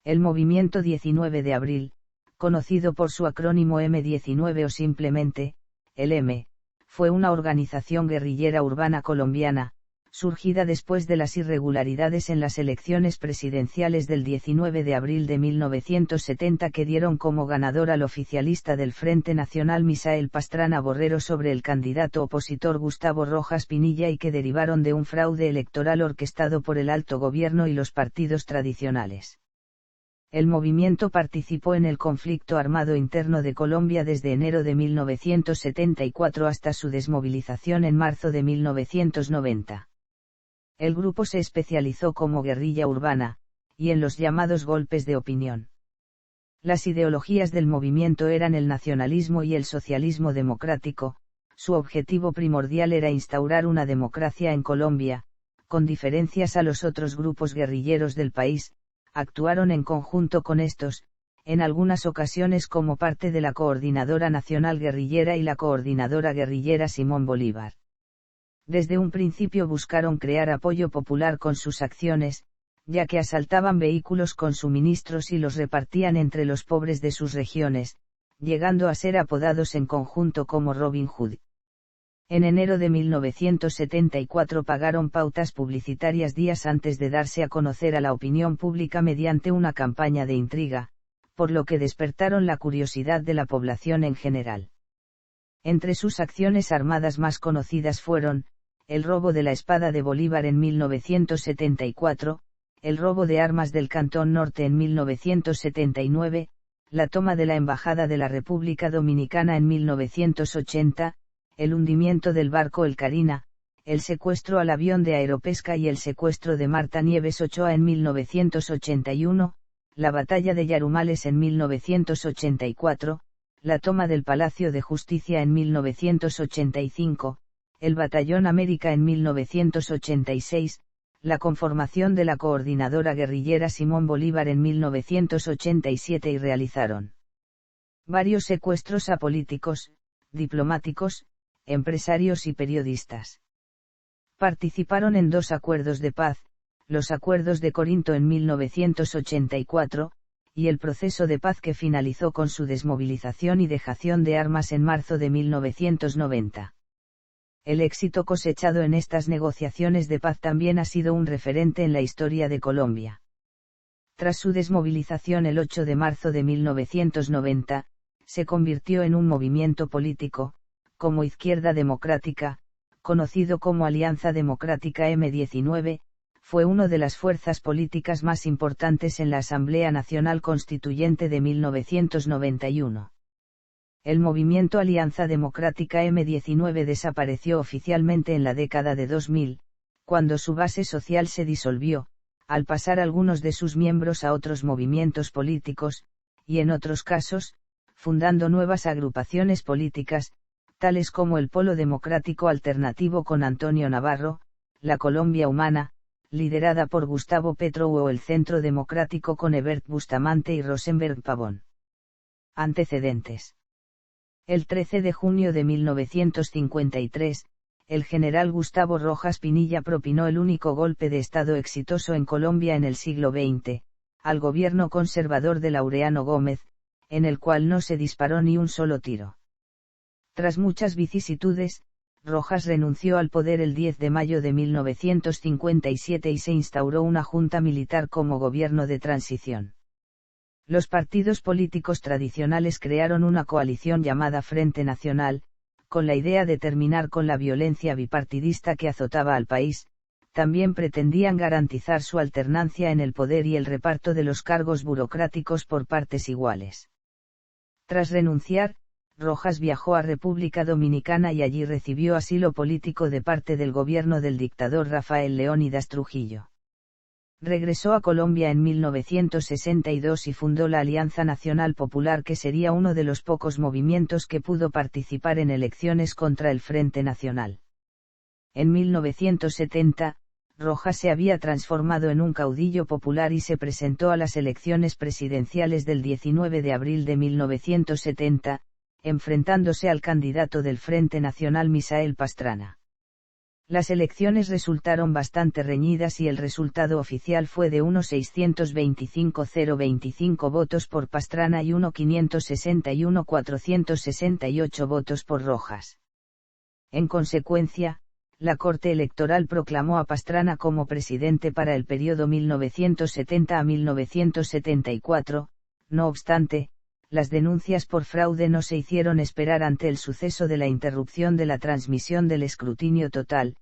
El movimiento 19 de abril, conocido por su acrónimo M19 o simplemente, el M, fue una organización guerrillera urbana colombiana, surgida después de las irregularidades en las elecciones presidenciales del 19 de abril de 1970 que dieron como ganador al oficialista del Frente Nacional Misael Pastrana Borrero sobre el candidato opositor Gustavo Rojas Pinilla y que derivaron de un fraude electoral orquestado por el alto gobierno y los partidos tradicionales. El movimiento participó en el conflicto armado interno de Colombia desde enero de 1974 hasta su desmovilización en marzo de 1990. El grupo se especializó como guerrilla urbana, y en los llamados golpes de opinión. Las ideologías del movimiento eran el nacionalismo y el socialismo democrático. Su objetivo primordial era instaurar una democracia en Colombia, con diferencias a los otros grupos guerrilleros del país. Actuaron en conjunto con estos, en algunas ocasiones como parte de la Coordinadora Nacional Guerrillera y la Coordinadora Guerrillera Simón Bolívar. Desde un principio buscaron crear apoyo popular con sus acciones, ya que asaltaban vehículos con suministros y los repartían entre los pobres de sus regiones, llegando a ser apodados en conjunto como Robin Hood. En enero de 1974 pagaron pautas publicitarias días antes de darse a conocer a la opinión pública mediante una campaña de intriga, por lo que despertaron la curiosidad de la población en general. Entre sus acciones armadas más conocidas fueron, el robo de la Espada de Bolívar en 1974, el robo de armas del Cantón Norte en 1979, la toma de la Embajada de la República Dominicana en 1980, el hundimiento del barco El Carina, el secuestro al avión de Aeropesca y el secuestro de Marta Nieves Ochoa en 1981, la batalla de Yarumales en 1984, la toma del Palacio de Justicia en 1985, el Batallón América en 1986, la conformación de la Coordinadora Guerrillera Simón Bolívar en 1987 y realizaron varios secuestros a políticos, diplomáticos, empresarios y periodistas. Participaron en 2 acuerdos de paz, los Acuerdos de Corinto en 1984, y el proceso de paz que finalizó con su desmovilización y dejación de armas en marzo de 1990. El éxito cosechado en estas negociaciones de paz también ha sido un referente en la historia de Colombia. Tras su desmovilización el 8 de marzo de 1990, se convirtió en un movimiento político, como Izquierda Democrática, conocido como Alianza Democrática M19, fue una de las fuerzas políticas más importantes en la Asamblea Nacional Constituyente de 1991. El movimiento Alianza Democrática M19 desapareció oficialmente en la década de 2000, cuando su base social se disolvió, al pasar algunos de sus miembros a otros movimientos políticos, y en otros casos, fundando nuevas agrupaciones políticas, tales como el Polo Democrático Alternativo con Antonio Navarro, la Colombia Humana, liderada por Gustavo Petro o el Centro Democrático con Ebert Bustamante y Rosenberg Pavón. Antecedentes. El 13 de junio de 1953, el general Gustavo Rojas Pinilla propinó el único golpe de Estado exitoso en Colombia en el siglo XX, al gobierno conservador de Laureano Gómez, en el cual no se disparó ni un solo tiro. Tras muchas vicisitudes, Rojas renunció al poder el 10 de mayo de 1957 y se instauró una junta militar como gobierno de transición. Los partidos políticos tradicionales crearon una coalición llamada Frente Nacional, con la idea de terminar con la violencia bipartidista que azotaba al país. También pretendían garantizar su alternancia en el poder y el reparto de los cargos burocráticos por partes iguales. Tras renunciar, Rojas viajó a República Dominicana y allí recibió asilo político de parte del gobierno del dictador Rafael Leónidas Trujillo. Regresó a Colombia en 1962 y fundó la Alianza Nacional Popular, que sería uno de los pocos movimientos que pudo participar en elecciones contra el Frente Nacional. En 1970, Rojas se había transformado en un caudillo popular y se presentó a las elecciones presidenciales del 19 de abril de 1970, enfrentándose al candidato del Frente Nacional Misael Pastrana. Las elecciones resultaron bastante reñidas y el resultado oficial fue de unos 625.025 votos por Pastrana y 1.561.468 votos por Rojas. En consecuencia, la Corte Electoral proclamó a Pastrana como presidente para el periodo 1970 a 1974, no obstante, las denuncias por fraude no se hicieron esperar ante el suceso de la interrupción de la transmisión del escrutinio total,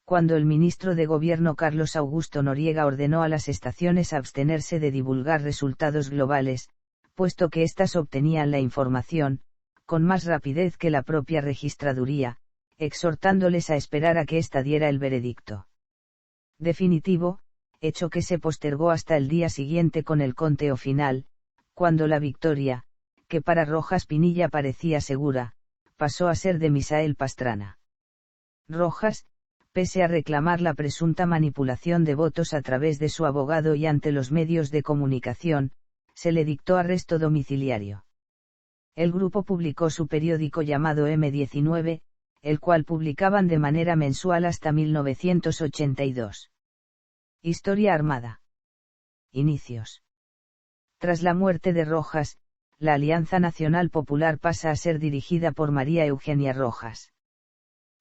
cuando el ministro de Gobierno Carlos Augusto Noriega ordenó a las estaciones abstenerse de divulgar resultados globales, puesto que éstas obtenían la información, con más rapidez que la propia registraduría, exhortándoles a esperar a que ésta diera el veredicto definitivo, hecho que se postergó hasta el día siguiente con el conteo final, cuando la victoria, que para Rojas Pinilla parecía segura, pasó a ser de Misael Pastrana. Rojas, pese a reclamar la presunta manipulación de votos a través de su abogado y ante los medios de comunicación, se le dictó arresto domiciliario. El grupo publicó su periódico llamado M19, el cual publicaban de manera mensual hasta 1982. Historia armada. Inicios. Tras la muerte de Rojas, la Alianza Nacional Popular pasa a ser dirigida por María Eugenia Rojas.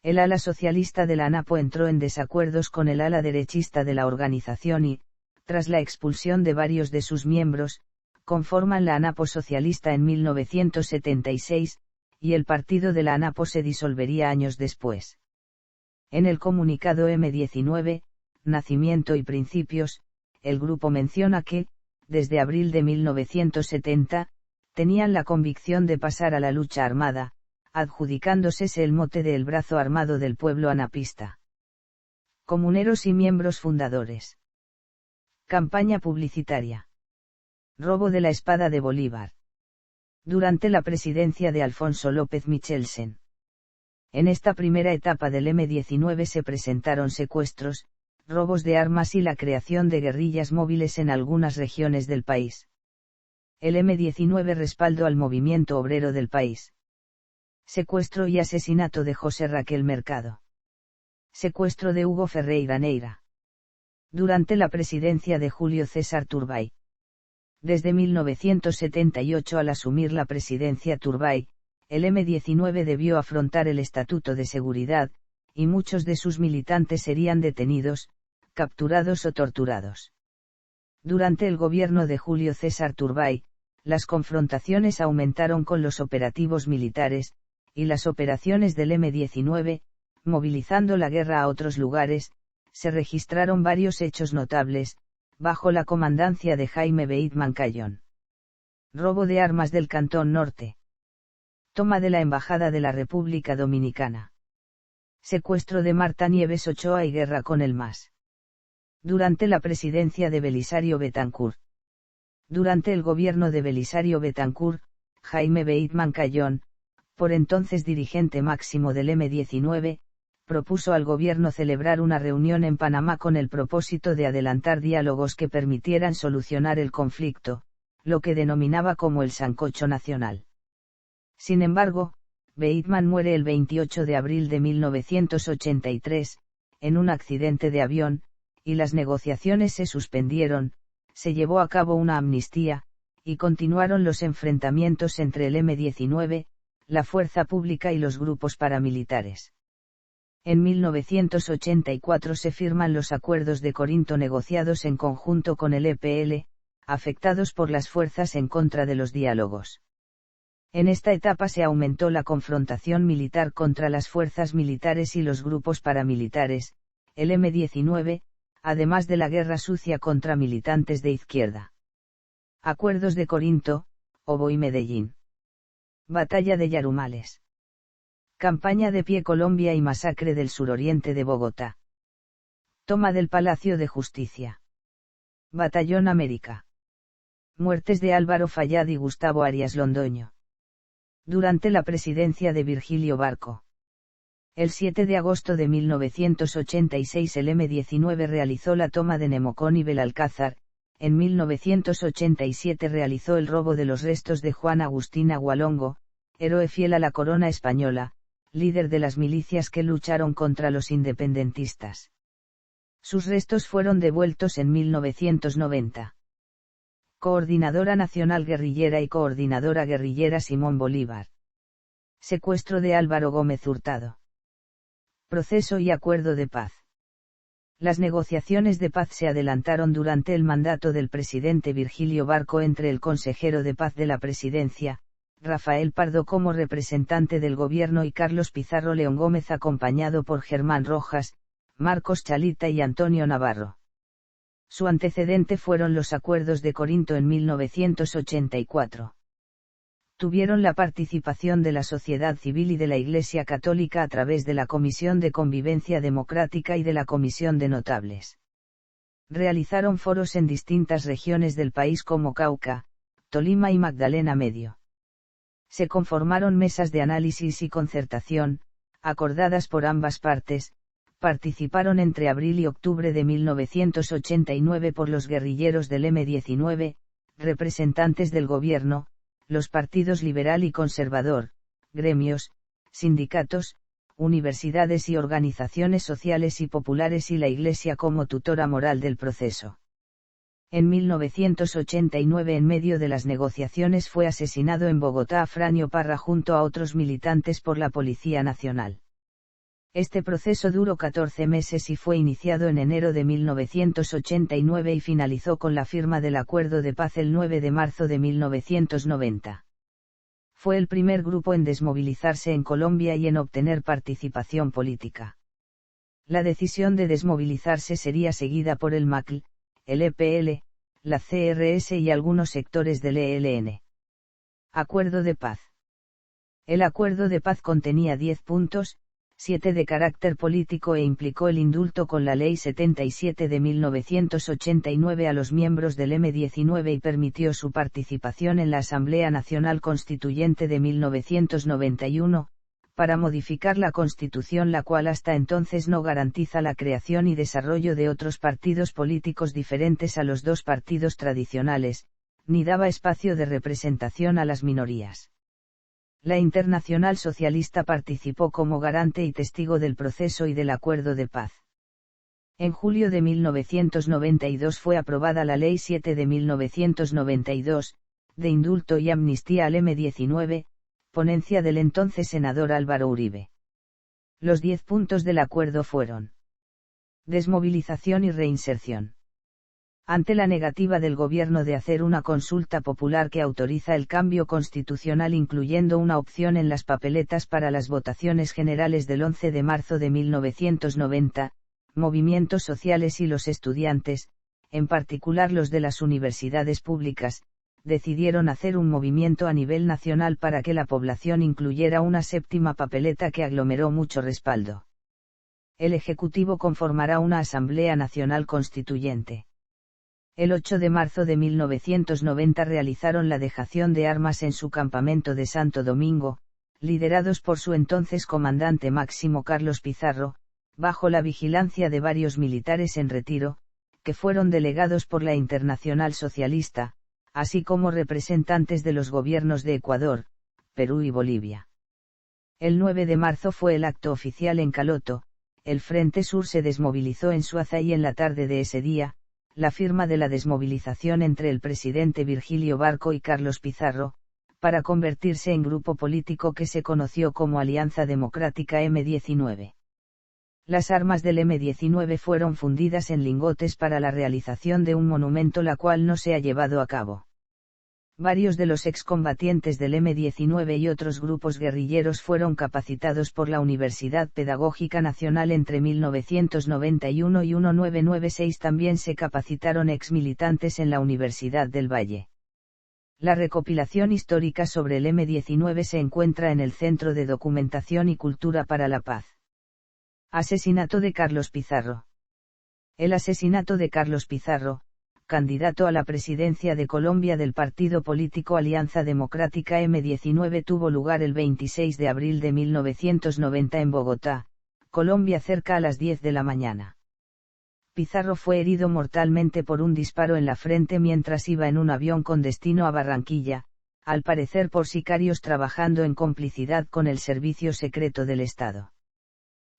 El ala socialista de la ANAPO entró en desacuerdos con el ala derechista de la organización y, tras la expulsión de varios de sus miembros, conforman la ANAPO socialista en 1976, y el partido de la ANAPO se disolvería años después. En el comunicado M19, Nacimiento y Principios, el grupo menciona que, desde abril de 1970, tenían la convicción de pasar a la lucha armada, adjudicándose el mote de el brazo armado del pueblo anapista. Comuneros y miembros fundadores. Campaña publicitaria. Robo de la espada de Bolívar. Durante la presidencia de Alfonso López Michelsen. En esta primera etapa del M19 se presentaron secuestros, robos de armas y la creación de guerrillas móviles en algunas regiones del país. El M19 respaldó al movimiento obrero del país. Secuestro y asesinato de José Raquel Mercado. Secuestro de Hugo Ferreira Neira. Durante la presidencia de Julio César Turbay. Desde 1978 al asumir la presidencia Turbay, el M19 debió afrontar el Estatuto de Seguridad, y muchos de sus militantes serían detenidos, capturados o torturados. Durante el gobierno de Julio César Turbay, las confrontaciones aumentaron con los operativos militares, y las operaciones del M19, movilizando la guerra a otros lugares, se registraron varios hechos notables, bajo la comandancia de Jaime Bateman Cayón. Robo de armas del Cantón Norte. Toma de la Embajada de la República Dominicana. Secuestro de Marta Nieves Ochoa y guerra con el MAS. Durante la presidencia de Belisario Betancur. Durante el gobierno de Belisario Betancur, Jaime Bateman Cayón, por entonces dirigente máximo del M19, propuso al gobierno celebrar una reunión en Panamá con el propósito de adelantar diálogos que permitieran solucionar el conflicto, lo que denominaba como el sancocho nacional. Sin embargo, Bateman muere el 28 de abril de 1983, en un accidente de avión, y las negociaciones se suspendieron, se llevó a cabo una amnistía, y continuaron los enfrentamientos entre el M19, la fuerza pública y los grupos paramilitares. En 1984 se firman los acuerdos de Corinto negociados en conjunto con el EPL, afectados por las fuerzas en contra de los diálogos. En esta etapa se aumentó la confrontación militar contra las fuerzas militares y los grupos paramilitares, el M19, además de la guerra sucia contra militantes de izquierda. Acuerdos de Corinto, Obo y Medellín. Batalla de Yarumales. Campaña de Pie Colombia y masacre del suroriente de Bogotá. Toma del Palacio de Justicia. Batallón América. Muertes de Álvaro Fayad y Gustavo Arias Londoño. Durante la presidencia de Virgilio Barco. El 7 de agosto de 1986 el M19 realizó la toma de Nemocón y Belalcázar. En 1987 realizó el robo de los restos de Juan Agustín Agualongo, héroe fiel a la corona española, líder de las milicias que lucharon contra los independentistas. Sus restos fueron devueltos en 1990. Coordinadora Nacional Guerrillera y Coordinadora Guerrillera Simón Bolívar. Secuestro de Álvaro Gómez Hurtado. Proceso y acuerdo de paz. Las negociaciones de paz se adelantaron durante el mandato del presidente Virgilio Barco entre el consejero de paz de la presidencia, Rafael Pardo como representante del gobierno y Carlos Pizarro León Gómez acompañado por Germán Rojas, Marcos Chalita y Antonio Navarro. Su antecedente fueron los Acuerdos de Corinto en 1984. Tuvieron la participación de la sociedad civil y de la Iglesia Católica a través de la Comisión de Convivencia Democrática y de la Comisión de Notables. Realizaron foros en distintas regiones del país como Cauca, Tolima y Magdalena Medio. Se conformaron mesas de análisis y concertación, acordadas por ambas partes. Participaron entre abril y octubre de 1989 por los guerrilleros del M-19, representantes del gobierno, los partidos liberal y conservador, gremios, sindicatos, universidades y organizaciones sociales y populares y la Iglesia como tutora moral del proceso. En 1989 en medio de las negociaciones fue asesinado en Bogotá Afranio Parra junto a otros militantes por la Policía Nacional. Este proceso duró 14 meses y fue iniciado en enero de 1989 y finalizó con la firma del Acuerdo de Paz el 9 de marzo de 1990. Fue el primer grupo en desmovilizarse en Colombia y en obtener participación política. La decisión de desmovilizarse sería seguida por el MACL, el EPL, la CRS y algunos sectores del ELN. Acuerdo de Paz. El Acuerdo de Paz contenía 10 puntos, 7 de carácter político e implicó el indulto con la Ley 77 de 1989 a los miembros del M-19 y permitió su participación en la Asamblea Nacional Constituyente de 1991, para modificar la Constitución la cual hasta entonces no garantiza la creación y desarrollo de otros partidos políticos diferentes a los dos partidos tradicionales, ni daba espacio de representación a las minorías. La Internacional Socialista participó como garante y testigo del proceso y del acuerdo de paz. En julio de 1992 fue aprobada la Ley 7 de 1992, de indulto y amnistía al M-19, ponencia del entonces senador Álvaro Uribe. Los 10 puntos del acuerdo fueron: desmovilización y reinserción. Ante la negativa del gobierno de hacer una consulta popular que autoriza el cambio constitucional incluyendo una opción en las papeletas para las votaciones generales del 11 de marzo de 1990, movimientos sociales y los estudiantes, en particular los de las universidades públicas, decidieron hacer un movimiento a nivel nacional para que la población incluyera una séptima papeleta que aglomeró mucho respaldo. El Ejecutivo conformará una Asamblea Nacional Constituyente. El 8 de marzo de 1990 realizaron la dejación de armas en su campamento de Santo Domingo, liderados por su entonces comandante máximo Carlos Pizarro, bajo la vigilancia de varios militares en retiro, que fueron delegados por la Internacional Socialista, así como representantes de los gobiernos de Ecuador, Perú y Bolivia. El 9 de marzo fue el acto oficial en Caloto, el Frente Sur se desmovilizó en Suaza y en la tarde de ese día, la firma de la desmovilización entre el presidente Virgilio Barco y Carlos Pizarro, para convertirse en grupo político que se conoció como Alianza Democrática M-19. Las armas del M-19 fueron fundidas en lingotes para la realización de un monumento la cual no se ha llevado a cabo. Varios de los excombatientes del M-19 y otros grupos guerrilleros fueron capacitados por la Universidad Pedagógica Nacional entre 1991 y 1996. También se capacitaron exmilitantes en la Universidad del Valle. La recopilación histórica sobre el M-19 se encuentra en el Centro de Documentación y Cultura para la Paz. Asesinato de Carlos Pizarro. El asesinato de Carlos Pizarro, candidato a la presidencia de Colombia del partido político Alianza Democrática M-19 tuvo lugar el 26 de abril de 1990 en Bogotá, Colombia cerca a las 10 de la mañana. Pizarro fue herido mortalmente por un disparo en la frente mientras iba en un avión con destino a Barranquilla, al parecer por sicarios trabajando en complicidad con el servicio secreto del Estado.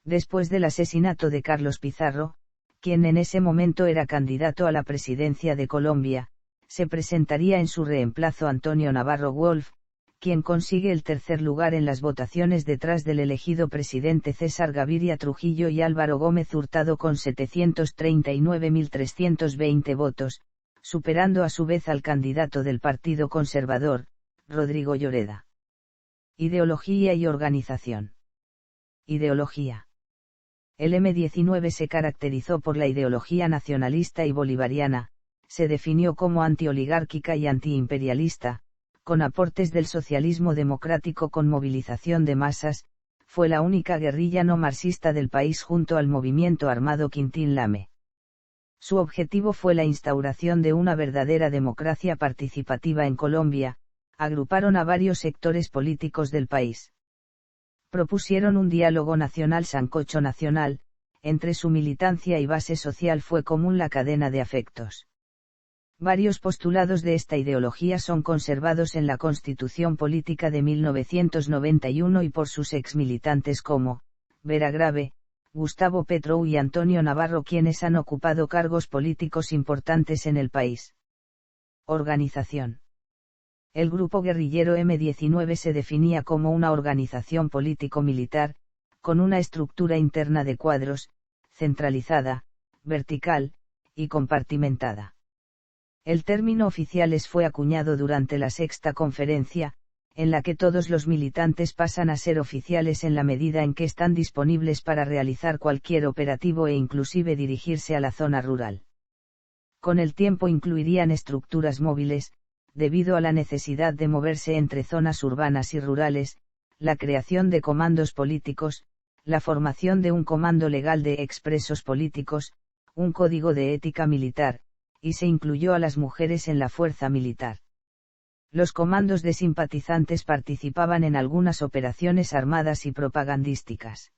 Después del asesinato de Carlos Pizarro, quien en ese momento era candidato a la presidencia de Colombia, se presentaría en su reemplazo Antonio Navarro Wolf, quien consigue el tercer lugar en las votaciones detrás del elegido presidente César Gaviria Trujillo y Álvaro Gómez Hurtado con 739.320 votos, superando a su vez al candidato del Partido Conservador, Rodrigo Lloreda. Ideología y organización. Ideología. El M-19 se caracterizó por la ideología nacionalista y bolivariana, se definió como antioligárquica y antiimperialista, con aportes del socialismo democrático con movilización de masas, fue la única guerrilla no marxista del país junto al movimiento armado Quintín Lame. Su objetivo fue la instauración de una verdadera democracia participativa en Colombia, agruparon a varios sectores políticos del país. Propusieron un diálogo nacional sancocho nacional, entre su militancia y base social fue común la cadena de afectos. Varios postulados de esta ideología son conservados en la Constitución Política de 1991 y por sus exmilitantes como, Vera Grave, Gustavo Petro y Antonio Navarro quienes han ocupado cargos políticos importantes en el país. Organización. El grupo guerrillero M-19 se definía como una organización político-militar, con una estructura interna de cuadros, centralizada, vertical, y compartimentada. El término oficiales fue acuñado durante la sexta conferencia, en la que todos los militantes pasan a ser oficiales en la medida en que están disponibles para realizar cualquier operativo e inclusive dirigirse a la zona rural. Con el tiempo incluirían estructuras móviles, debido a la necesidad de moverse entre zonas urbanas y rurales, la creación de comandos políticos, la formación de un comando legal de expresos políticos, un código de ética militar, y se incluyó a las mujeres en la fuerza militar. Los comandos de simpatizantes participaban en algunas operaciones armadas y propagandísticas.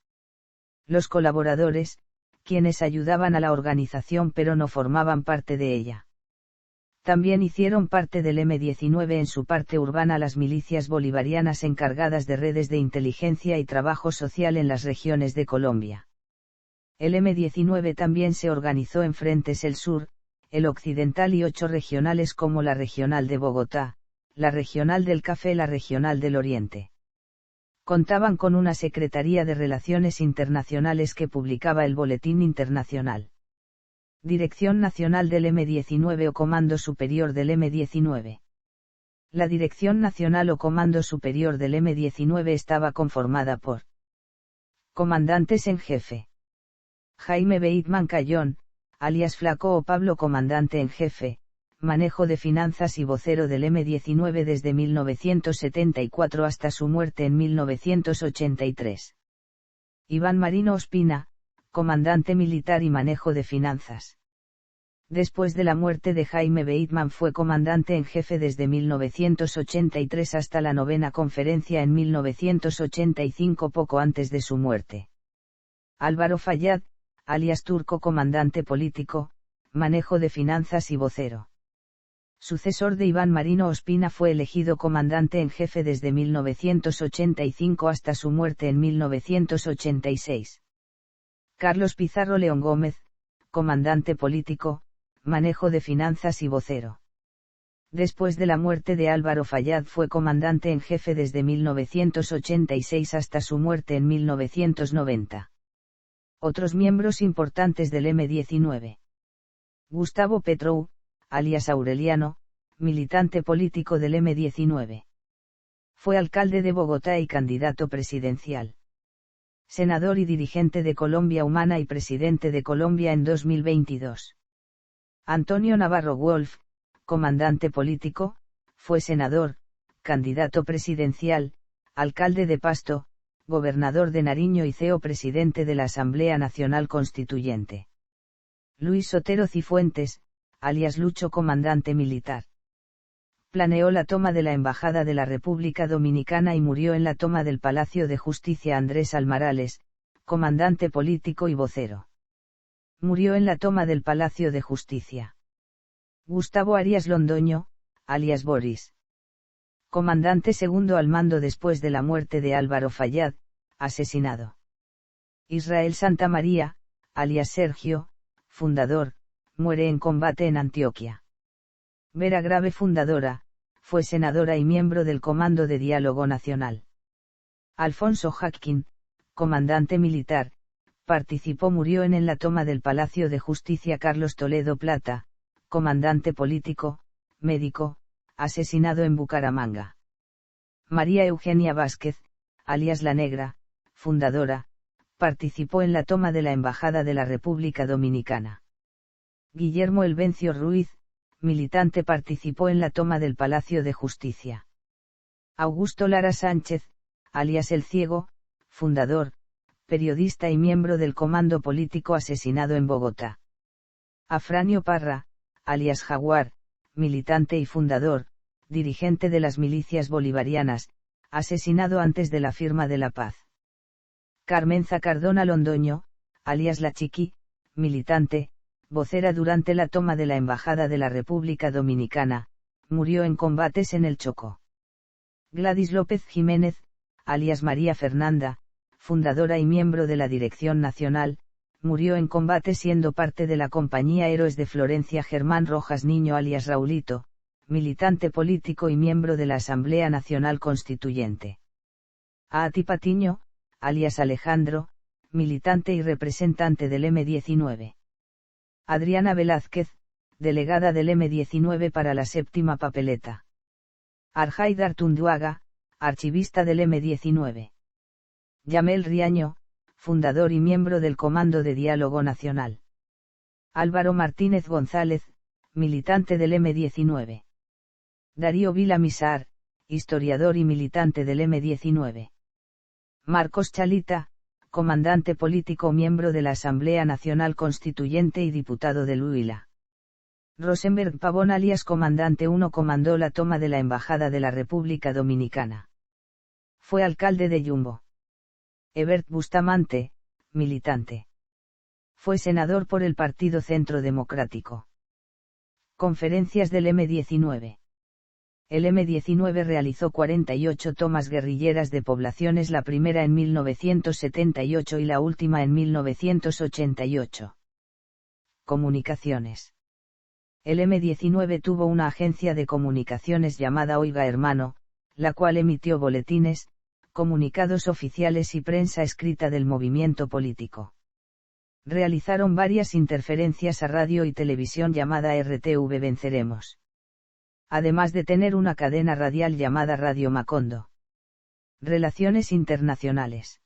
Los colaboradores, quienes ayudaban a la organización pero no formaban parte de ella. También hicieron parte del M-19 en su parte urbana las milicias bolivarianas encargadas de redes de inteligencia y trabajo social en las regiones de Colombia. El M-19 también se organizó en frentes el sur, el occidental y 8 regionales como la Regional de Bogotá, la Regional del Café y la Regional del Oriente. Contaban con una Secretaría de Relaciones Internacionales que publicaba el Boletín Internacional. Dirección Nacional del M-19 o Comando Superior del M-19. La Dirección Nacional o Comando Superior del M-19 estaba conformada por comandantes en jefe. Jaime Bateman Cayón, alias Flaco o Pablo comandante en jefe, manejo de finanzas y vocero del M-19 desde 1974 hasta su muerte en 1983. Iván Marino Ospina, comandante militar y manejo de finanzas. Después de la muerte de Jaime Bateman fue comandante en jefe desde 1983 hasta la 9ª conferencia en 1985 poco antes de su muerte. Álvaro Fayad, alias Turco comandante político, manejo de finanzas y vocero. Sucesor de Iván Marino Ospina fue elegido comandante en jefe desde 1985 hasta su muerte en 1986. Carlos Pizarro León Gómez, comandante político, manejo de finanzas y vocero. Después de la muerte de Álvaro Fayad fue comandante en jefe desde 1986 hasta su muerte en 1990. Otros miembros importantes del M-19. Gustavo Petro, alias Aureliano, militante político del M-19. Fue alcalde de Bogotá y candidato presidencial. Senador y dirigente de Colombia Humana y presidente de Colombia en 2022. Antonio Navarro Wolf, comandante político, fue senador, candidato presidencial, alcalde de Pasto, gobernador de Nariño y CEO presidente de la Asamblea Nacional Constituyente. Luis Sotero Cifuentes, alias Lucho comandante militar. Planeó la toma de la Embajada de la República Dominicana y murió en la toma del Palacio de Justicia. Andrés Almarales, comandante político y vocero. Murió en la toma del Palacio de Justicia. Gustavo Arias Londoño, alias Boris. Comandante segundo al mando después de la muerte de Álvaro Fayad, asesinado. Israel Santamaría, alias Sergio, fundador, muere en combate en Antioquia. Vera Grave, fundadora, fue senadora y miembro del Comando de Diálogo Nacional. Alfonso Jacquín, comandante militar, murió en la toma del Palacio de Justicia. Carlos Toledo Plata, comandante político, médico, asesinado en Bucaramanga. María Eugenia Vázquez, alias La Negra, fundadora, participó en la toma de la Embajada de la República Dominicana. Guillermo Elvencio Ruiz, militante, participó en la toma del Palacio de Justicia. Augusto Lara Sánchez, alias El Ciego, fundador, periodista y miembro del Comando Político, asesinado en Bogotá. Afranio Parra, alias Jaguar, militante y fundador, dirigente de las milicias bolivarianas, asesinado antes de la firma de la paz. Carmenza Cardona Londoño, alias La Chiqui, militante, vocera durante la toma de la Embajada de la República Dominicana, murió en combates en el Chocó. Gladys López Jiménez, alias María Fernanda, fundadora y miembro de la Dirección Nacional, murió en combate siendo parte de la compañía Héroes de Florencia. Germán Rojas Niño, alias Raulito, militante político y miembro de la Asamblea Nacional Constituyente. Aati Patiño, alias Alejandro, militante y representante del M-19. Adriana Velázquez, delegada del M-19 para la séptima papeleta. Arjaid Artunduaga, archivista del M-19. Yamel Riaño, fundador y miembro del Comando de Diálogo Nacional. Álvaro Martínez González, militante del M-19. Darío Vila Misar, historiador y militante del M-19. Marcos Chalita, comandante político, miembro de la Asamblea Nacional Constituyente y diputado del Huila. Rosenberg Pavón, alias Comandante 1, comandó la toma de la Embajada de la República Dominicana. Fue alcalde de Yumbo. Ebert Bustamante, militante. Fue senador por el Partido Centro Democrático. Conferencias del M-19. El M-19 realizó 48 tomas guerrilleras de poblaciones, la primera en 1978 y la última en 1988. Comunicaciones. El M-19 tuvo una agencia de comunicaciones llamada Oiga Hermano, la cual emitió boletines, comunicados oficiales y prensa escrita del movimiento político. Realizaron varias interferencias a radio y televisión llamada RTV Venceremos. Además de tener una cadena radial llamada Radio Macondo. Relaciones internacionales.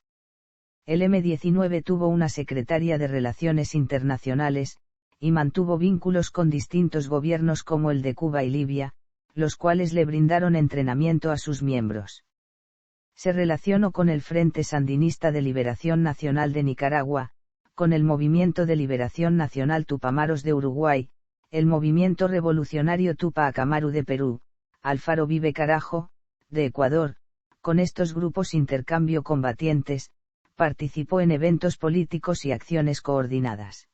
El M-19 tuvo una secretaria de Relaciones Internacionales, y mantuvo vínculos con distintos gobiernos como el de Cuba y Libia, los cuales le brindaron entrenamiento a sus miembros. Se relacionó con el Frente Sandinista de Liberación Nacional de Nicaragua, con el Movimiento de Liberación Nacional Tupamaros de Uruguay, el Movimiento Revolucionario Tupac Amaru de Perú, Alfaro Vive Carajo, de Ecuador. Con estos grupos intercambio combatientes, participó en eventos políticos y acciones coordinadas.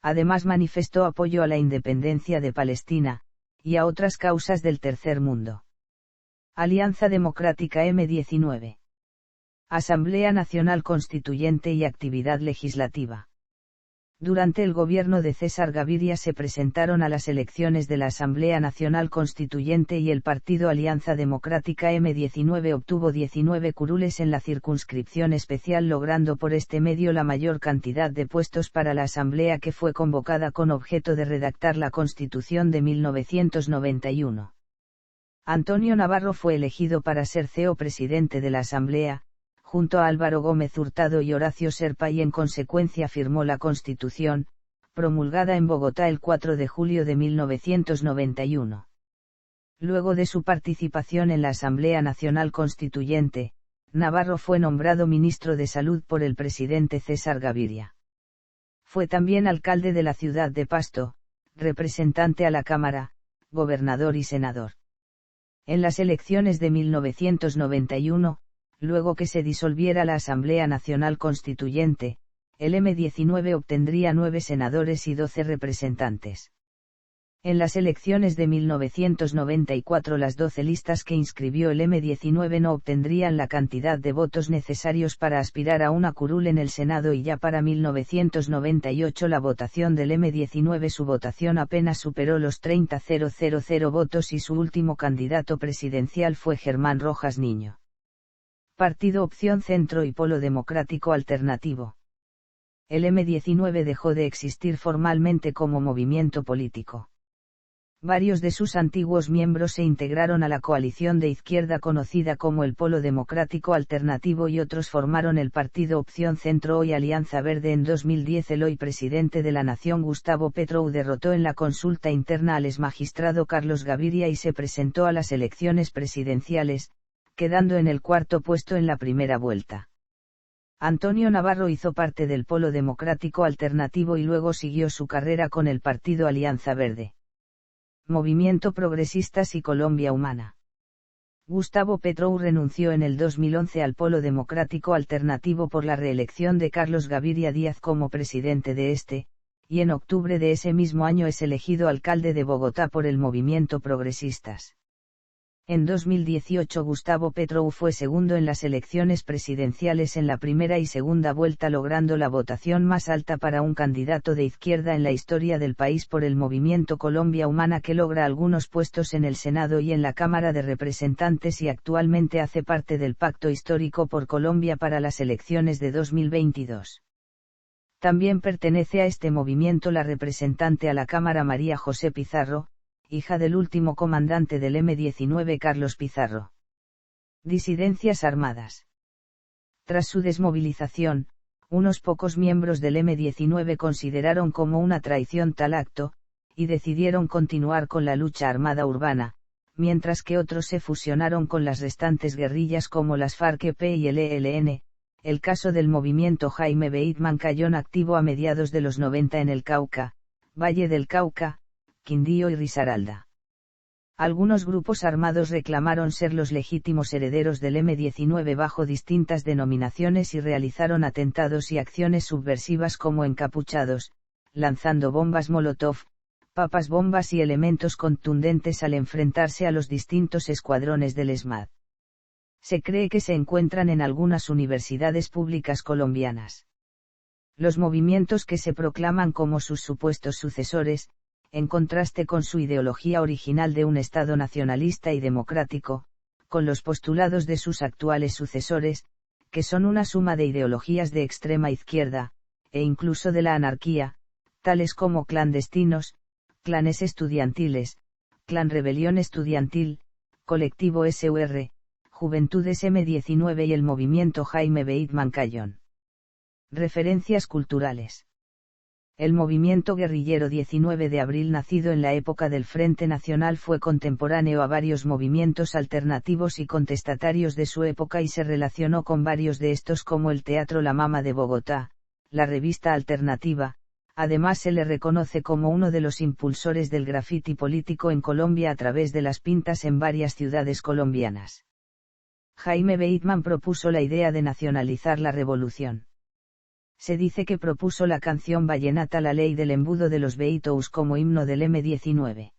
Además manifestó apoyo a la independencia de Palestina, y a otras causas del tercer mundo. Alianza Democrática M-19. Asamblea Nacional Constituyente y actividad legislativa. Durante el gobierno de César Gaviria se presentaron a las elecciones de la Asamblea Nacional Constituyente y el partido Alianza Democrática M-19 obtuvo 19 curules en la circunscripción especial, logrando por este medio la mayor cantidad de puestos para la Asamblea, que fue convocada con objeto de redactar la Constitución de 1991. Antonio Navarro fue elegido para ser CEO presidente de la Asamblea, junto a Álvaro Gómez Hurtado y Horacio Serpa, y en consecuencia firmó la Constitución, promulgada en Bogotá el 4 de julio de 1991. Luego de su participación en la Asamblea Nacional Constituyente, Navarro fue nombrado ministro de Salud por el presidente César Gaviria. Fue también alcalde de la ciudad de Pasto, representante a la Cámara, gobernador y senador. En las elecciones de 1991, luego que se disolviera la Asamblea Nacional Constituyente, el M-19 obtendría 9 senadores y 12 representantes. En las elecciones de 1994 las 12 listas que inscribió el M-19 no obtendrían la cantidad de votos necesarios para aspirar a una curul en el Senado y ya para 1998 la votación del M-19 su votación apenas superó los 30.000 votos y su último candidato presidencial fue Germán Rojas Niño. Partido Opción Centro y Polo Democrático Alternativo. El M-19 dejó de existir formalmente como movimiento político. Varios de sus antiguos miembros se integraron a la coalición de izquierda conocida como el Polo Democrático Alternativo y otros formaron el Partido Opción Centro hoy Alianza Verde. En 2010 el hoy presidente de la Nación Gustavo Petro derrotó en la consulta interna al exmagistrado Carlos Gaviria y se presentó a las elecciones presidenciales, quedando en el cuarto puesto en la primera vuelta. Antonio Navarro hizo parte del Polo Democrático Alternativo y luego siguió su carrera con el partido Alianza Verde. Movimiento Progresistas y Colombia Humana. Gustavo Petro renunció en el 2011 al Polo Democrático Alternativo por la reelección de Carlos Gaviria Díaz como presidente de este, y en octubre de ese mismo año es elegido alcalde de Bogotá por el Movimiento Progresistas. En 2018 Gustavo Petro fue segundo en las elecciones presidenciales en la primera y segunda vuelta logrando la votación más alta para un candidato de izquierda en la historia del país por el movimiento Colombia Humana que logra algunos puestos en el Senado y en la Cámara de Representantes y actualmente hace parte del Pacto Histórico por Colombia para las elecciones de 2022. También pertenece a este movimiento la representante a la Cámara María José Pizarro, hija del último comandante del M-19 Carlos Pizarro. Disidencias armadas. Tras su desmovilización, unos pocos miembros del M-19 consideraron como una traición tal acto, y decidieron continuar con la lucha armada urbana, mientras que otros se fusionaron con las restantes guerrillas como las FARC-EP y el ELN, el caso del movimiento Jaime Bateman Cayón activo a mediados de los 90 en el Cauca, Valle del Cauca, Quindío y Risaralda. Algunos grupos armados reclamaron ser los legítimos herederos del M-19 bajo distintas denominaciones y realizaron atentados y acciones subversivas como encapuchados, lanzando bombas molotov, papas bombas y elementos contundentes al enfrentarse a los distintos escuadrones del ESMAD. Se cree que se encuentran en algunas universidades públicas colombianas. Los movimientos que se proclaman como sus supuestos sucesores, en contraste con su ideología original de un Estado nacionalista y democrático, con los postulados de sus actuales sucesores, que son una suma de ideologías de extrema izquierda, e incluso de la anarquía, tales como clandestinos, clanes estudiantiles, Clan Rebelión Estudiantil, Colectivo SUR, Juventudes M-19 y el movimiento Jaime Bateman Cayón. Referencias culturales. El movimiento guerrillero 19 de abril nacido en la época del Frente Nacional fue contemporáneo a varios movimientos alternativos y contestatarios de su época y se relacionó con varios de estos como el Teatro La Mama de Bogotá, la revista Alternativa. Además se le reconoce como uno de los impulsores del grafiti político en Colombia a través de las pintas en varias ciudades colombianas. Jaime Bateman propuso la idea de nacionalizar la revolución. Se dice que propuso la canción vallenata La Ley del Embudo de los Beatles como himno del M-19.